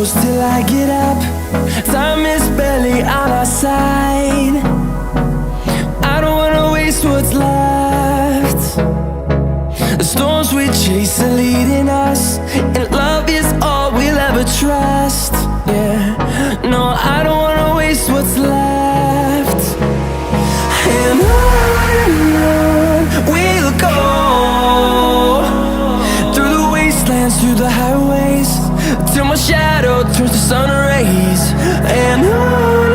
close till I get up. Time is barely on our side. I don't wanna waste what's left. The storms we chase are leading us, and love is all we'll ever trust. Yeah, no, I don't wanna waste what's left. And on we'll go, through the wastelands, through the highways, till my shadow turns to sun rays. And on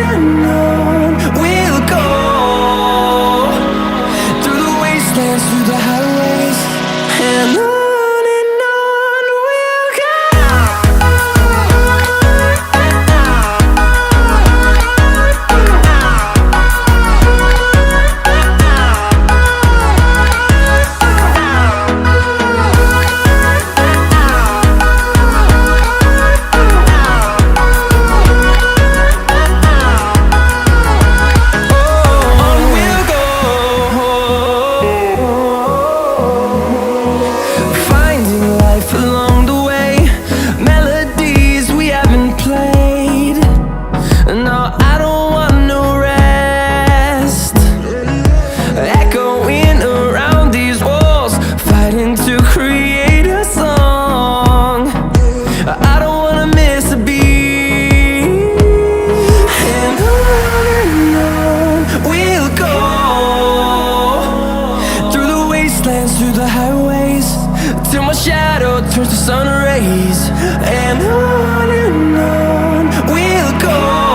we'll go, through the wastelands, through the highways, and on we'll go. Through the highways, till my shadow turns to sun rays. And on we'll go.